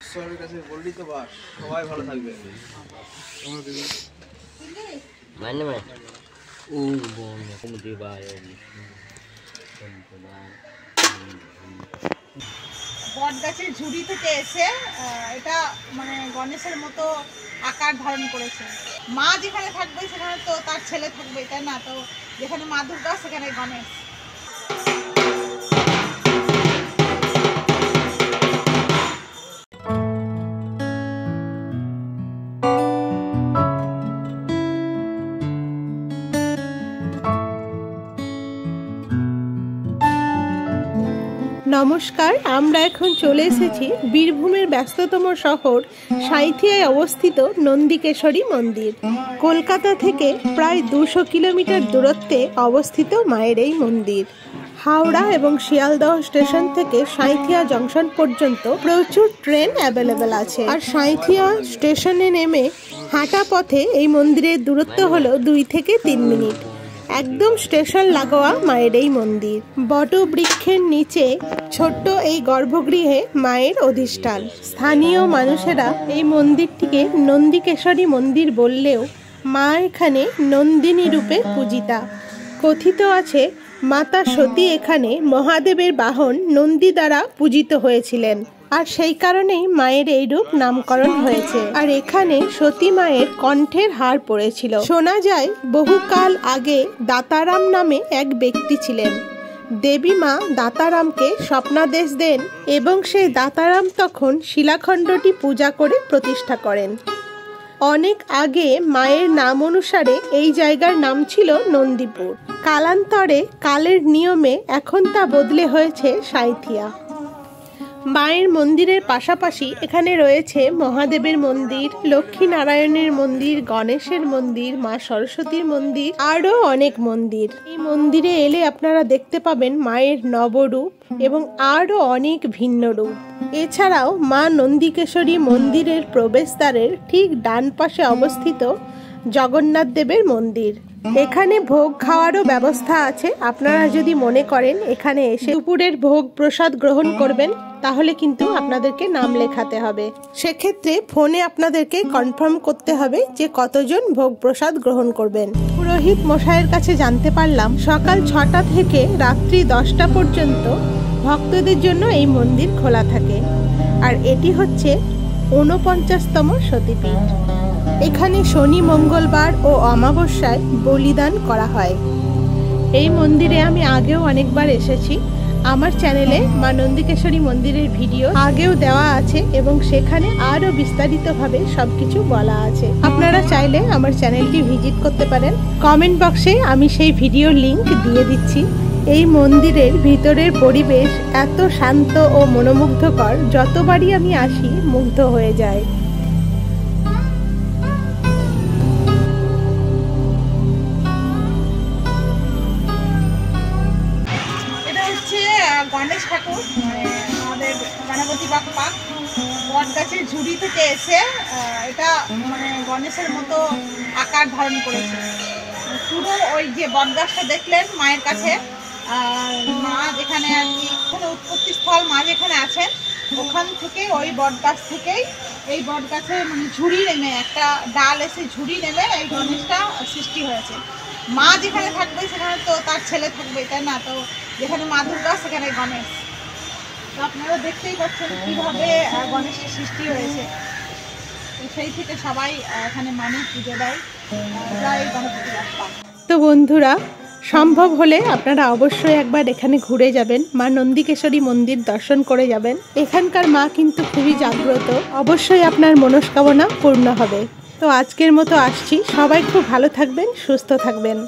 ঈশ্বরের কাছে বললি তো বাস, সবাই ভালো থাকবে। বট গাছের ঝুড়ি থেকে এসে এটা মানে গণেশের মতো আকার ধারণ করেছে। মা যেখানে থাকবে সেখানে তো তার ছেলে থাকবে, তাই না? তো যেখানে মা দুর্গা সেখানে গণেশ। নমস্কার, আমরা এখন চলে এসেছি বীরভূমের ব্যস্ততম শহর সাঁইথিয়ায় অবস্থিত নন্দিকেশ্বরী মন্দির। কলকাতা থেকে প্রায় 200 কিলোমিটার দূরত্বে অবস্থিত মায়ের এই মন্দির। হাওড়া এবং শিয়ালদহ স্টেশন থেকে সাঁইথিয়া জংশন পর্যন্ত প্রচুর ট্রেন অ্যাভেলেবেল আছে। আর সাঁইথিয়া স্টেশনে নেমে হাঁটা পথে এই মন্দিরের দূরত্ব হলো 2 থেকে 3 মিনিট। একদম স্টেশন লাগোয়া মায়ের এই মন্দির। বটবৃক্ষের নিচে ছোট্ট এই গর্ভগৃহে মায়ের অধিষ্ঠান। স্থানীয় মানুষেরা এই মন্দিরটিকে নন্দিকেশ্বরী মন্দির বললেও মা এখানে নন্দিনী রূপে পূজিতা। কথিত আছে মাতা সতী এখানে মহাদেবের বাহন নন্দী দ্বারা পূজিত হয়েছিলেন, আর সেই কারণেই মায়ের এই রূপ নামকরণ হয়েছে। আর এখানে সতী মায়ের কণ্ঠের হার পড়েছিল। শোনা যায় বহুকাল আগে দাতারাম নামে এক ব্যক্তি ছিলেন। দেবী মা দাতারামকে স্বপ্নাদেশ দেন এবং সেই দাতারাম তখন শিলাখণ্ডটি পূজা করে প্রতিষ্ঠা করেন। অনেক আগে মায়ের নাম অনুসারে এই জায়গার নাম ছিল নন্দীপুর। কালান্তরে কালের নিয়মে এখন তা বদলে হয়েছে সাঁইথিয়া। মায়ের মন্দিরের পাশাপাশি এখানে রয়েছে মহাদেবের মন্দির, লক্ষ্মী নারায়ণের মন্দির, গণেশের মন্দির, মা সরস্বতীর মন্দির, আরও অনেক মন্দির। এই মন্দিরে এলে আপনারা দেখতে পাবেন মায়ের নবরূপ এবং আরও অনেক ভিন্ন রূপ। এছাড়াও মা নন্দিকেশ্বরী মন্দিরের প্রবেশদ্বারের ঠিক ডান পাশে অবস্থিত জগন্নাথ দেবের মন্দির। এখানে ভোগ খাওয়ারও ব্যবস্থা আছে। আপনারা যদি মনে করেন এখানে এসে দুপুরের ভোগ প্রসাদ গ্রহণ করবেন, তাহলে কিন্তু আপনাদেরকে নাম লেখাতে হবে। সেক্ষেত্রে ফোনে আপনাদেরকে কনফার্ম করতে হবে যে কতজন ভোগ প্রসাদ গ্রহণ করবেন। পুরোহিত মশাইয়ের কাছে জানতে পারলাম সকাল 6টা থেকে রাত্রি 10টা পর্যন্ত ভক্তদের জন্য এই মন্দির খোলা থাকে। আর এটি হচ্ছে 49তম সতীপীঠ। এখানে শনি, মঙ্গলবার ও অমাবস্যায় বলিদান করা হয়। এই মন্দিরে আমি আগেও অনেকবার এসেছি। আমার চ্যানেলে মা নন্দিকেশ্বরী মন্দিরের ভিডিও আগেও দেওয়া আছে এবং সেখানে আরও বিস্তারিতভাবে সবকিছু বলা আছে। আপনারা চাইলে আমার চ্যানেলটি ভিজিট করতে পারেন। কমেন্ট বক্সে আমি সেই ভিডিওর লিংক দিয়ে দিচ্ছি। এই মন্দিরের ভিতরের পরিবেশ এত শান্ত ও মনোমুগ্ধকর, যতবারই আমি আসি মুগ্ধ হয়ে যায়। গণেশ ঠাকুর, আমাদের গণপতি বাপ্পা বট গাছের ঝুড়ি থেকে এসে এটা মানে গণেশের মতো আকার ধারণ করেছে। পুরো ওই যে বট গাছটা দেখলেন মায়ের কাছে, মা যেখানে আর কি উৎপত্তি স্থল মা যেখানে আছেন, ওখান থেকে ওই বট গাছ থেকেই এই বট গাছে মানে ঝুড়ি নেমে একটা ডাল এসে ঝুড়ি নেমে এই গণেশটা সৃষ্টি হয়েছে। মা যেখানে থাকবে সেখানে তো তার ছেলে থাকবে, তাই না? তো যেখানে মা দুর্গা সেখানে গণেশ। তো আপনারা দেখতেই পাচ্ছেন কিভাবে গণেশটা সৃষ্টি হয়েছে। তো সেই থেকে সবাই এখানে মানুষ পুজো দেয়, জয় গণপতি বাপ্পা। তো বন্ধুরা, সম্ভব হলে আপনারা অবশ্যই একবার এখানে ঘুরে যাবেন, মা নন্দিকেশ্বরী মন্দির দর্শন করে যাবেন। এখানকার মা কিন্তু খুবই জাগ্রত, অবশ্যই আপনার মনস্কামনা পূর্ণ হবে। তো আজকের মতো আসছি। সবাই খুব ভালো থাকবেন, সুস্থ থাকবেন।